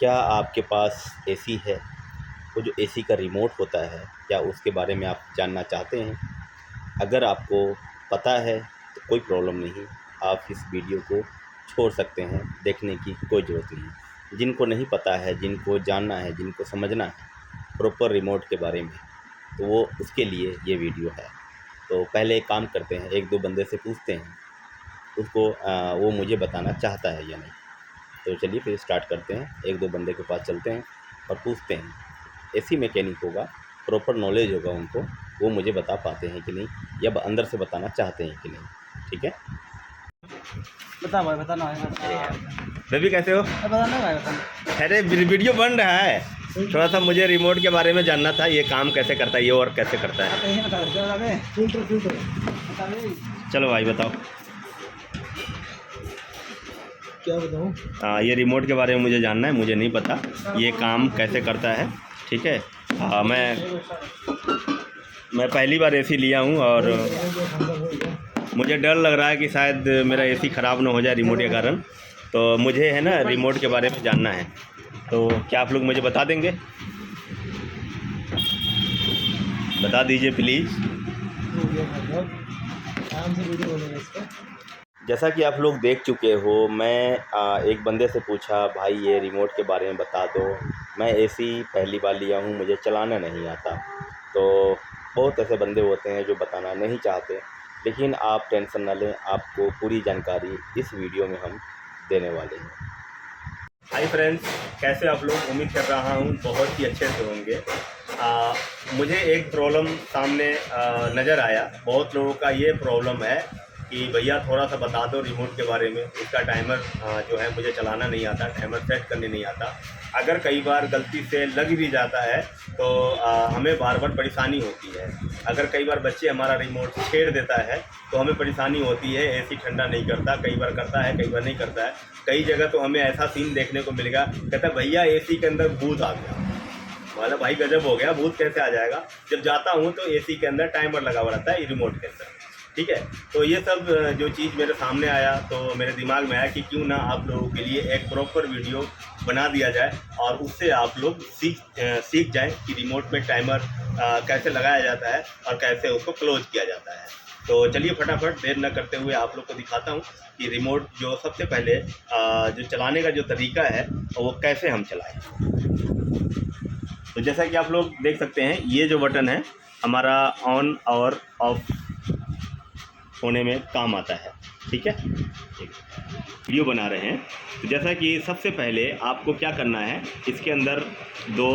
क्या आपके पास एसी है? वो जो एसी का रिमोट होता है, क्या उसके बारे में आप जानना चाहते हैं? अगर आपको पता है तो कोई प्रॉब्लम नहीं, आप इस वीडियो को छोड़ सकते हैं, देखने की कोई ज़रूरत नहीं। जिनको नहीं पता है, जिनको जानना है, जिनको समझना है प्रॉपर रिमोट के बारे में, तो वो उसके लिए ये वीडियो है। तो पहले एक काम करते हैं, 1-2 बंदे से पूछते हैं उसको वो मुझे बताना चाहता है या नहीं। तो चलिए फिर स्टार्ट करते हैं, 1-2 बंदे के पास चलते हैं और पूछते हैं। एसी मैकेनिक होगा, प्रॉपर नॉलेज होगा उनको, वो मुझे बता पाते हैं कि नहीं, या अंदर से बताना चाहते हैं कि नहीं। ठीक है, बता भाई, बताना है। बेबी कैसे हो? बताना भाई, बताना। अरे वीडियो बन रहा है, थोड़ा सा मुझे रिमोट के बारे में जानना था, ये काम कैसे करता है, ये और कैसे करता है। चलो भाई बताओ। क्या बताऊँ? ये रिमोट के बारे में मुझे जानना है, मुझे नहीं पता ये काम कैसे करता है। ठीक है, मैं पहली बार एसी लिया हूँ और मुझे डर लग रहा है कि शायद मेरा एसी ख़राब ना हो जाए रिमोट के कारण। तो मुझे है ना रिमोट के बारे में जानना है, तो क्या आप लोग मुझे बता देंगे? बता दीजिए प्लीज़। जैसा कि आप लोग देख चुके हो, मैं एक बंदे से पूछा, भाई ये रिमोट के बारे में बता दो, मैं एसी पहली बार लिया हूँ, मुझे चलाना नहीं आता। तो बहुत ऐसे बंदे होते हैं जो बताना नहीं चाहते, लेकिन आप टेंशन ना लें, आपको पूरी जानकारी इस वीडियो में हम देने वाले हैं। हाय फ्रेंड्स, कैसे आप लोग? उम्मीद कर रहा हूँ बहुत ही अच्छे से होंगे। मुझे एक प्रॉब्लम सामने नज़र आया, बहुत लोगों का ये प्रॉब्लम है कि भैया थोड़ा सा बता दो रिमोट के बारे में, इसका टाइमर जो है मुझे चलाना नहीं आता, टाइमर सेट करने नहीं आता। अगर कई बार गलती से लग भी जाता है तो हमें बार बार परेशानी होती है। अगर कई बार बच्चे हमारा रिमोट छेड़ देता है तो हमें परेशानी होती है, एसी ठंडा नहीं करता, कई बार करता है, कई बार नहीं करता है। कई जगह तो हमें ऐसा सीन देखने को मिलेगा, कहता है भैया एसी के अंदर भूत आ गया। मतलब भाई गजब हो गया, भूत कैसे आ जाएगा? जब जाता हूँ तो एसी के अंदर टाइमर लगा हुआ रहता है रिमोट के अंदर। ठीक है, तो ये सब जो चीज़ मेरे सामने आया तो मेरे दिमाग में आया कि क्यों ना आप लोगों के लिए एक प्रॉपर वीडियो बना दिया जाए और उससे आप लोग सीख जाएं कि रिमोट में टाइमर कैसे लगाया जाता है और कैसे उसको क्लोज किया जाता है। तो चलिए फटाफट देर न करते हुए आप लोग को दिखाता हूँ कि रिमोट जो सबसे पहले जो चलाने का जो तरीका है वो कैसे हम चलाएँ। तो जैसा कि आप लोग देख सकते हैं, ये जो बटन है हमारा ऑन और ऑफ होने में काम आता है। ठीक है, वीडियो बना रहे हैं। तो जैसा कि सबसे पहले आपको क्या करना है, इसके अंदर 2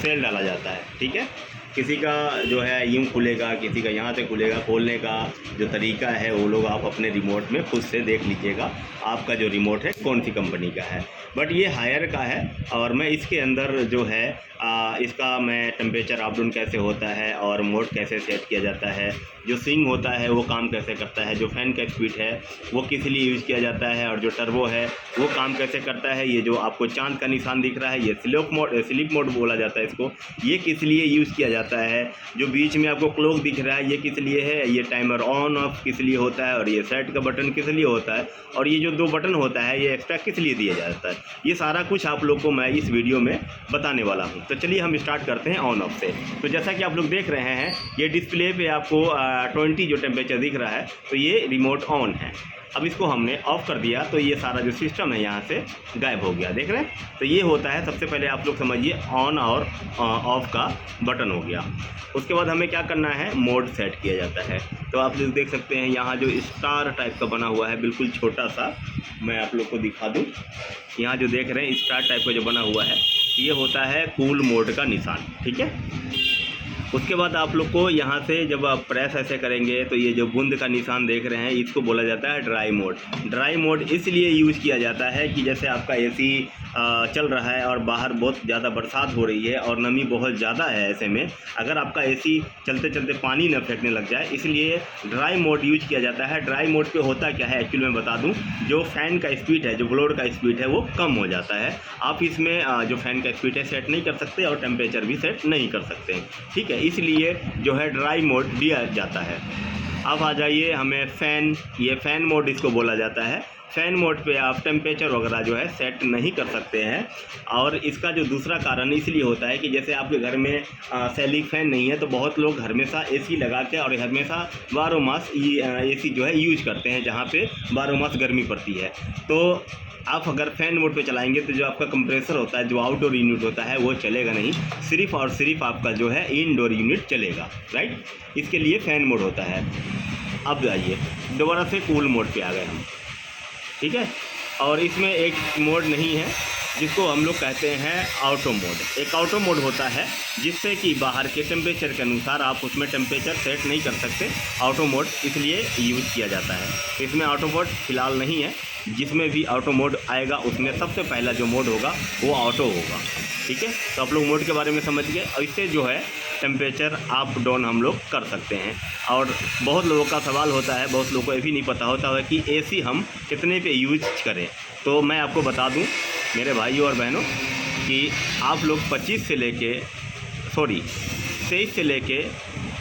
सेल डाला जाता है। ठीक है, किसी का जो है यूँ खुलेगा, किसी का यहाँ से खुलेगा। खोलने का जो तरीका है वो लोग आप अपने रिमोट में खुद से देख लीजिएगा, आपका जो रिमोट है कौन सी कंपनी का है। बट ये हायर का है और मैं इसके अंदर जो है इसका मैं टेम्परेचर अप डाउन कैसे होता है और मोड कैसे सेट किया जाता है, जो स्विंग होता है वो काम कैसे करता है, जो फ़ैन का स्पीड है वो किस लिए यूज़ किया जाता है और जो टर्बो है वो काम कैसे करता है। ये जो आपको चांद का निशान दिख रहा है, ये स्लीप मोड बोला जाता है इसको, ये किस लिए यूज़ किया जाता है। जो बीच में आपको क्लॉक दिख रहा है ये किस लिए है, ये टाइमर ऑन ऑफ किस लिए होता है और ये सेट का बटन किस लिए होता है, और ये जो 2 बटन होता है ये एक्स्ट्रा किस लिए दिया जाता है। ये सारा कुछ आप लोग को मैं इस वीडियो में बताने वाला हूँ। तो चलिए हम स्टार्ट करते हैं ऑन ऑफ से। तो जैसा कि आप लोग देख रहे हैं, ये डिस्प्ले पे आपको 20 जो टेम्परेचर दिख रहा है, तो ये रिमोट ऑन है। अब इसको हमने ऑफ़ कर दिया तो ये सारा जो सिस्टम है यहाँ से गायब हो गया, देख रहे हैं। तो ये होता है, सबसे पहले आप लोग समझिए, ऑन और ऑफ़ का बटन हो गया। उसके बाद हमें क्या करना है, मोड सेट किया जाता है। तो आप लोग देख सकते हैं यहाँ जो स्टार टाइप का बना हुआ है, बिल्कुल छोटा सा, मैं आप लोग को दिखा दूँ। यहाँ जो देख रहे हैं स्टार टाइप का जो बना हुआ है, ये होता है कूल मोड का निशान। ठीक है, उसके बाद आप लोग को यहाँ से जब आप प्रेस ऐसे करेंगे तो ये जो बूंद का निशान देख रहे हैं इसको बोला जाता है ड्राई मोड। ड्राई मोड इसलिए यूज़ किया जाता है कि जैसे आपका एसी चल रहा है और बाहर बहुत ज़्यादा बरसात हो रही है और नमी बहुत ज़्यादा है, ऐसे में अगर आपका एसी चलते चलते पानी न फेंकने लग जाए, इसलिए ड्राई मोड यूज किया जाता है। ड्राई मोड पे होता क्या है एक्चुअली मैं बता दूं, जो फ़ैन का स्पीड है, जो ब्लोअर का स्पीड है वो कम हो जाता है। आप इसमें जो फ़ैन का स्पीड है सेट नहीं कर सकते और टेम्परेचर भी सेट नहीं कर सकते। ठीक है, इसलिए जो है ड्राई मोड दिया जाता है। अब आ जाइए हमें फ़ैन, ये फ़ैन मोड इसको बोला जाता है। फ़ैन मोड पे आप टेम्परेचर वगैरह जो है सेट नहीं कर सकते हैं। और इसका जो दूसरा कारण इसलिए होता है कि जैसे आपके घर में सीलिंग फ़ैन नहीं है, तो बहुत लोग हमेशा एसी लगा के और हमेशा 12 मास एसी जो है यूज करते हैं, जहाँ पे 12 मास गर्मी पड़ती है। तो आप अगर फ़ैन मोड पे चलाएंगे तो जो आपका कंप्रेसर होता है, जो आउटडोर यूनिट होता है, वो चलेगा नहीं, सिर्फ़ और सिर्फ आपका जो है इनडोर यूनिट चलेगा, राइट। इसके लिए फ़ैन मोड होता है। अब आइए दोबारा से कूल मोड पे आ गए हम, ठीक है। और इसमें एक मोड नहीं है जिसको हम लोग कहते हैं ऑटो मोड। एक ऑटो मोड होता है जिससे कि बाहर के टेम्परेचर के अनुसार आप उसमें टेम्परेचर सेट नहीं कर सकते। ऑटो मोड इसलिए यूज किया जाता है। इसमें ऑटो मोड फ़िलहाल नहीं है। जिसमें भी ऑटो मोड आएगा उसमें सबसे पहला जो मोड होगा वो ऑटो होगा, ठीक है। तो आप लोग मोड के बारे में समझ गए। और इससे जो है टेम्परेचर अप डाउन हम लोग कर सकते हैं। और बहुत लोगों का सवाल होता है, बहुत लोगों को ये भी नहीं पता होता है कि एसी हम कितने पे यूज करें। तो मैं आपको बता दूं मेरे भाइयों और बहनों कि आप लोग 23 से लेके 23 से लेके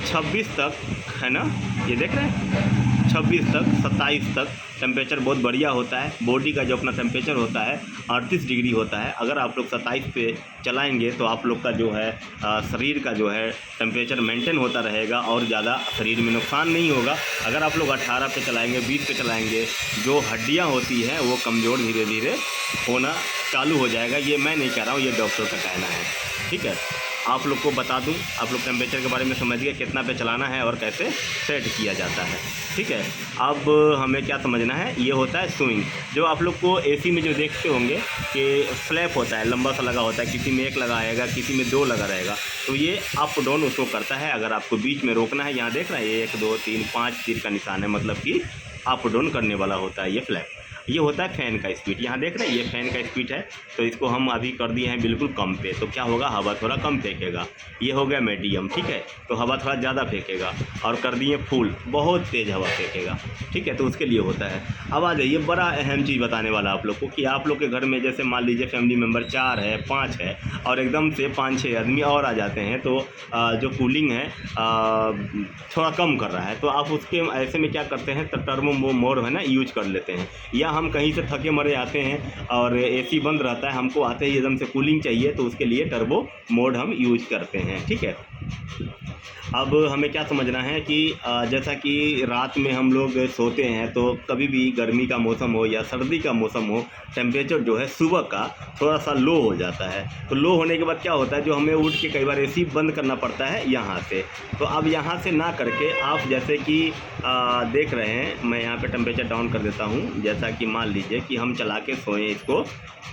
26 तक, है ना, ये देख रहे हैं, 26 तक 27 तक टेम्परेचर बहुत बढ़िया होता है। बॉडी का जो अपना टेम्परेचर होता है 38 डिग्री होता है। अगर आप लोग 27 पे चलाएंगे तो आप लोग का जो है शरीर का जो है टेम्परेचर मेंटेन होता रहेगा और ज़्यादा शरीर में नुकसान नहीं होगा। अगर आप लोग 18 पे चलाएंगे, 20 पे चलाएंगे, जो हड्डियाँ होती हैं वो कमज़ोर धीरे धीरे होना चालू हो जाएगा। ये मैं नहीं कह रहा हूँ, ये डॉक्टर का कहना है, ठीक है। आप लोग को बता दूं, आप लोग टेम्परेचर के बारे में समझ गए कितना पे चलाना है और कैसे सेट किया जाता है, ठीक है। अब हमें क्या समझना है, ये होता है स्विंग। जो आप लोग को एसी में जो देखते होंगे कि फ्लैप होता है, लंबा सा लगा होता है, किसी में एक लगाएगा, किसी में 2 लगा रहेगा, तो ये अप डाउन उसको करता है। अगर आपको बीच में रोकना है, यहाँ देख रहे हैं 1 2 3 5 तीर का निशान है, मतलब कि अप डाउन करने वाला होता है ये फ्लैप। ये होता है फ़ैन का स्पीड। यहाँ देख रहे हैं ये फ़ैन का स्पीड है, तो इसको हम अभी कर दिए हैं बिल्कुल कम पे, तो क्या होगा, हवा थोड़ा कम फेंकेगा। ये हो गया मीडियम, ठीक है, तो हवा थोड़ा ज़्यादा फेंकेगा। और कर दिए फुल, बहुत तेज़ हवा फेंकेगा, ठीक है, तो उसके लिए होता है। अब आ जाइए बड़ा अहम चीज़ बताने वाला आप लोग को कि आप लोग के घर में जैसे मान लीजिए फैमिली मेम्बर 4 है, 5 है और एकदम से 5-6 आदमी और आ जाते हैं, तो जो कूलिंग है थोड़ा कम कर रहा है, तो आप उसके ऐसे में क्या करते हैं, टर्बो मोड है ना, यूज कर लेते हैं। या हम कहीं से थके मरे आते हैं और एसी बंद रहता है, हमको आते ही एकदम से कूलिंग चाहिए, तो उसके लिए टर्बो मोड हम यूज करते हैं, ठीक है। अब हमें क्या समझना है कि जैसा कि रात में हम लोग सोते हैं, तो कभी भी गर्मी का मौसम हो या सर्दी का मौसम हो, टेम्परेचर जो है सुबह का थोड़ा सा लो हो जाता है। तो लो होने के बाद क्या होता है, जो हमें उठ के कई बार एसी बंद करना पड़ता है यहाँ से। तो अब यहाँ से ना करके आप जैसे कि देख रहे हैं, मैं यहाँ पे टेम्परेचर डाउन कर देता हूँ। जैसा कि मान लीजिए कि हम चला के सोएं इसको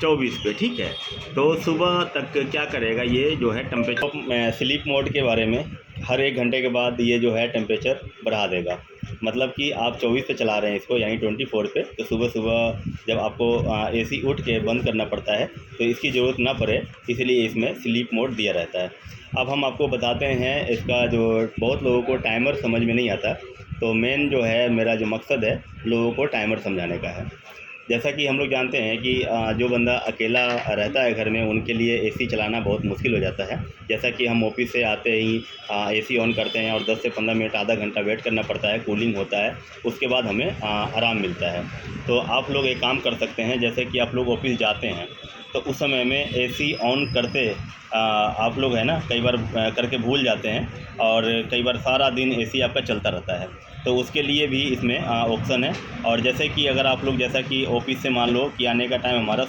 24 पे, ठीक है, तो सुबह तक क्या करेगा ये जो है टेम्परेचर। स्लीप मोड के बारे में, हर 1 घंटे के बाद ये जो है टेम्परेचर बढ़ा देगा। मतलब कि आप 24 पे चला रहे हैं इसको, यानी 24 पे, तो सुबह सुबह जब आपको एसी उठ के बंद करना पड़ता है तो इसकी ज़रूरत ना पड़े, इसलिए इसमें स्लीप मोड दिया रहता है। अब हम आपको बताते हैं इसका, जो बहुत लोगों को टाइमर समझ में नहीं आता, तो मेन जो है मेरा जो मकसद है लोगों को टाइमर समझाने का है। जैसा कि हम लोग जानते हैं कि जो बंदा अकेला रहता है घर में, उनके लिए एसी चलाना बहुत मुश्किल हो जाता है। जैसा कि हम ऑफिस से आते ही एसी ऑन करते हैं और 10 से 15 मिनट, आधा घंटा वेट करना पड़ता है, कूलिंग होता है, उसके बाद हमें आराम मिलता है। तो आप लोग एक काम कर सकते हैं, जैसे कि आप लोग ऑफिस जाते हैं तो उस समय में एसी ऑन करते आप लोग है ना, कई बार करके भूल जाते हैं और कई बार सारा दिन एसी आपका चलता रहता है, तो उसके लिए भी इसमें ऑप्शन है। और जैसे कि अगर आप लोग, जैसा कि ऑफिस से मान लो कि आने का टाइम हमारा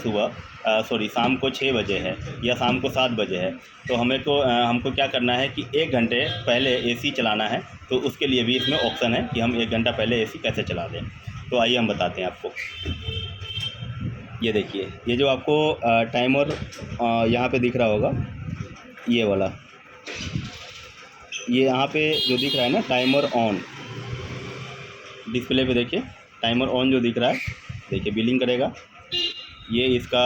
शाम को 6 बजे है या शाम को 7 बजे है, तो हमको क्या करना है कि 1 घंटे पहले एसी चलाना है। तो उसके लिए भी इसमें ऑप्शन है कि हम 1 घंटा पहले एसी कैसे चला दें। तो आइए हम बताते हैं आपको। ये देखिए, ये जो आपको टाइमर यहाँ पे दिख रहा होगा, ये वाला, ये यहाँ पे जो दिख रहा है ना, टाइमर ऑन, डिस्प्ले पे देखिए टाइमर ऑन जो दिख रहा है, देखिए बिलिंग करेगा, ये इसका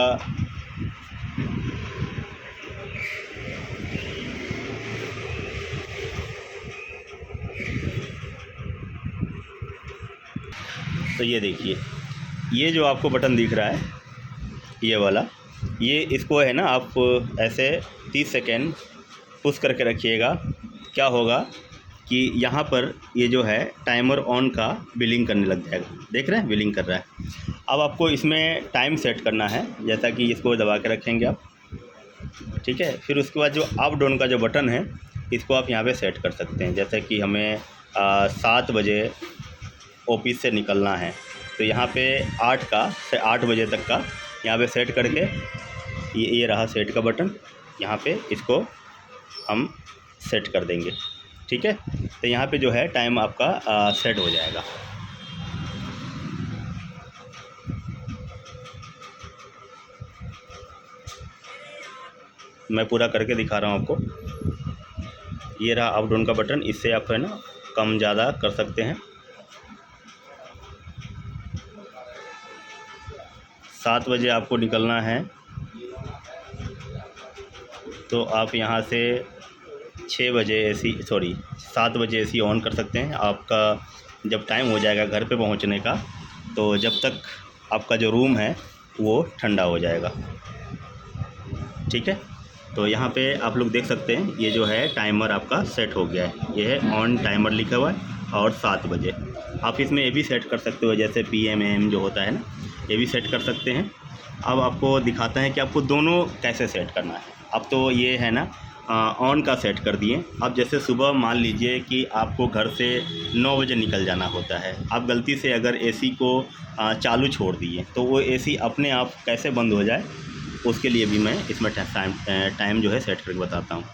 तो ये देखिए, ये जो आपको बटन दिख रहा है ये वाला, ये इसको है ना आप ऐसे 30 सेकेंड पुश करके रखिएगा। क्या होगा कि यहाँ पर ये जो है टाइमर ऑन का बिलिंग करने लग जाएगा। देख रहे हैं बिलिंग कर रहा है। अब आपको इसमें टाइम सेट करना है, जैसा कि इसको दबा के रखेंगे आप, ठीक है। फिर उसके बाद जो अप डाउन का जो बटन है इसको आप यहाँ पे सेट कर सकते हैं। जैसे कि हमें 7 बजे ऑफिस से निकलना है तो यहाँ पे 8 का से 8 बजे तक का यहाँ पे सेट करके ये रहा सेट का बटन, यहाँ पे इसको हम सेट कर देंगे, ठीक है। तो यहाँ पे जो है टाइम आपका सेट हो जाएगा। मैं पूरा करके दिखा रहा हूँ आपको। ये रहा अप डाउन का बटन, इससे आप है ना कम ज़्यादा कर सकते हैं। 7 बजे आपको निकलना है तो आप यहाँ से 6 बजे एसी 7 बजे एसी ऑन कर सकते हैं। आपका जब टाइम हो जाएगा घर पे पहुँचने का तो जब तक आपका जो रूम है वो ठंडा हो जाएगा, ठीक है। तो यहाँ पे आप लोग देख सकते हैं ये जो है टाइमर आपका सेट हो गया है। ये है ऑन टाइमर लिखा हुआ है और 7 बजे। आप इसमें ये भी सेट कर सकते हो जैसे PM AM जो होता है ना, ये भी सेट कर सकते हैं। अब आपको दिखाते हैं कि आपको दोनों कैसे सेट करना है। अब तो ये है ना ऑन का सेट कर दिए। अब जैसे सुबह मान लीजिए कि आपको घर से 9 बजे निकल जाना होता है, आप गलती से अगर AC को चालू छोड़ दिए तो वो AC अपने आप कैसे बंद हो जाए उसके लिए भी मैं इसमें टाइम जो है सेट करके बताता हूँ।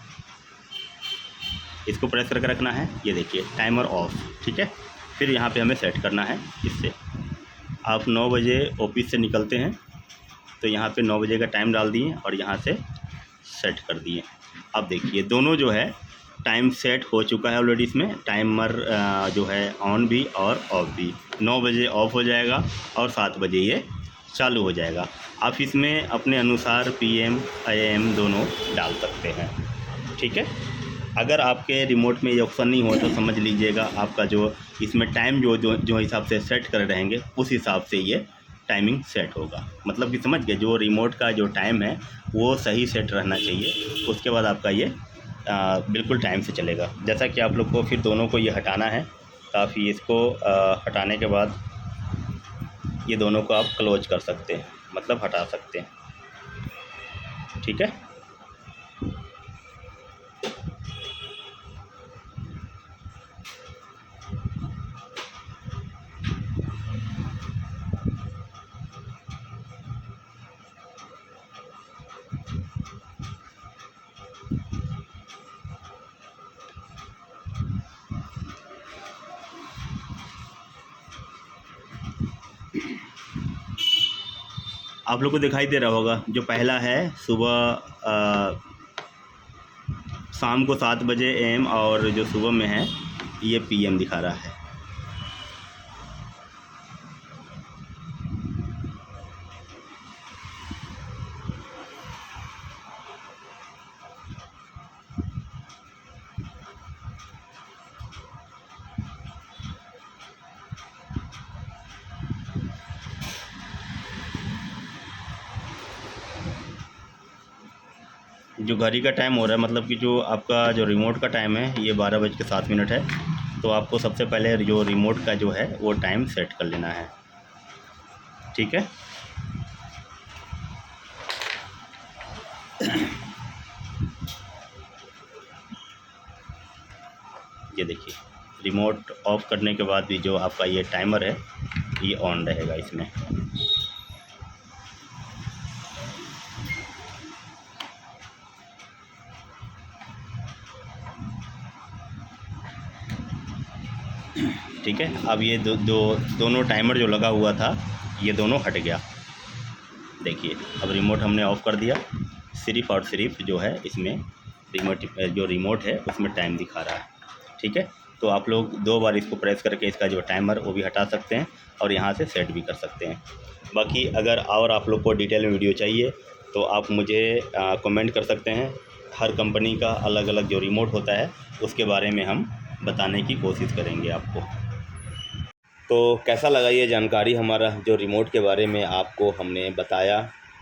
इसको प्रेस करके रखना है, ये देखिए टाइमर ऑफ, ठीक है। फिर यहाँ पे हमें सेट करना है इससे। आप 9 बजे ऑफिस से निकलते हैं तो यहाँ पे 9 बजे का टाइम डाल दिए और यहाँ से सेट कर दिए। अब देखिए दोनों जो है टाइम सेट हो चुका है ऑलरेडी। इसमें टाइमर जो है ऑन भी और ऑफ भी। 9 बजे ऑफ हो जाएगा और 7 बजे ये चालू हो जाएगा। आप इसमें अपने अनुसार PM AM दोनों डाल सकते हैं, ठीक है। अगर आपके रिमोट में ये ऑप्शन नहीं हो तो समझ लीजिएगा आपका जो इसमें टाइम जो हिसाब से सेट कर रहेंगे उस हिसाब से ये टाइमिंग सेट होगा। मतलब कि समझ गए, जो रिमोट का जो टाइम है वो सही सेट रहना चाहिए, उसके बाद आपका ये बिल्कुल टाइम से चलेगा। जैसा कि आप लोग को फिर दोनों को ये हटाना है, काफ़ी इसको हटाने के बाद ये दोनों को आप क्लोज कर सकते हैं, मतलब हटा सकते हैं, ठीक है। आप लोग को दिखाई दे रहा होगा जो पहला है सुबह शाम को 7 बजे AM और जो सुबह में है ये PM दिखा रहा है। जो घड़ी का टाइम हो रहा है, मतलब कि जो आपका जो रिमोट का टाइम है ये 12:07 है। तो आपको सबसे पहले जो रिमोट का जो है वो टाइम सेट कर लेना है, ठीक है। ये देखिए रिमोट ऑफ करने के बाद भी जो आपका ये टाइमर है ये ऑन रहेगा इसमें। ठीक है। अब ये दोनों टाइमर जो लगा हुआ था ये दोनों हट गया। देखिए अब रिमोट हमने ऑफ़ कर दिया, सिर्फ़ और सिर्फ जो है इसमें रिमोट है उसमें टाइम दिखा रहा है, ठीक है। तो आप लोग 2 बार इसको प्रेस करके इसका जो टाइमर वो भी हटा सकते हैं और यहाँ से सेट भी कर सकते हैं। बाकी अगर और आप लोग को डिटेल में वीडियो चाहिए तो आप मुझे कमेंट कर सकते हैं। हर कंपनी का अलग अलग जो रिमोट होता है उसके बारे में हम बताने की कोशिश करेंगे आपको। तो कैसा लगा ये जानकारी, हमारा जो रिमोट के बारे में आपको हमने बताया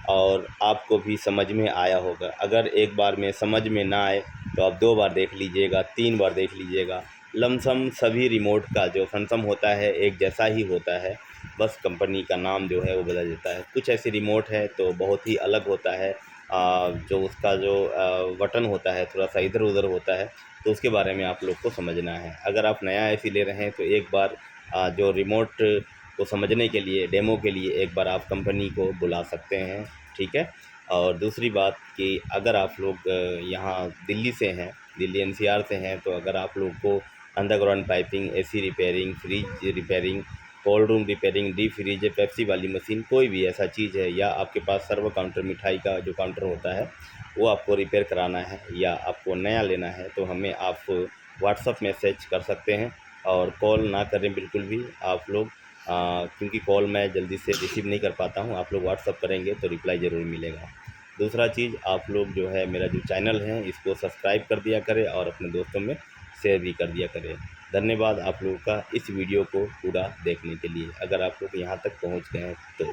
और आपको भी समझ में आया होगा। अगर एक बार में समझ में ना आए तो आप 2 बार देख लीजिएगा, 3 बार देख लीजिएगा, लमसम सभी रिमोट का जो फंक्शन होता है एक जैसा ही होता है, बस कंपनी का नाम जो है वो बदल देता है। कुछ ऐसे रिमोट है तो बहुत ही अलग होता है, जो उसका जो बटन होता है थोड़ा सा इधर उधर होता है, तो उसके बारे में आप लोग को समझना है। अगर आप नया एसी ले रहे हैं तो एक बार जो रिमोट को समझने के लिए, डेमो के लिए एक बार आप कंपनी को बुला सकते हैं, ठीक है। और दूसरी बात कि अगर आप लोग यहाँ दिल्ली से हैं, दिल्ली एनसीआर से हैं, तो अगर आप लोग को underground piping, AC repairing, fridge repairing, cold room repairing, deep freeze, Pepsi वाली मशीन, कोई भी ऐसा चीज़ है, या आपके पास सर्व काउंटर मिठाई का जो काउंटर होता है वो आपको रिपेयर कराना है या आपको नया लेना है, तो हमें आप व्हाट्सअप मैसेज कर सकते हैं। और कॉल ना करें बिल्कुल भी आप लोग, क्योंकि कॉल मैं जल्दी से रिसीव नहीं कर पाता हूँ। आप लोग व्हाट्सअप करेंगे तो रिप्लाई ज़रूर मिलेगा। दूसरा चीज़, आप लोग जो है मेरा जो चैनल है इसको सब्सक्राइब कर दिया करें और अपने दोस्तों में शेयर भी कर दिया करें। धन्यवाद आप लोगों का इस वीडियो को पूरा देखने के लिए, अगर आप लोग यहाँ तक पहुँच गए हैं तो।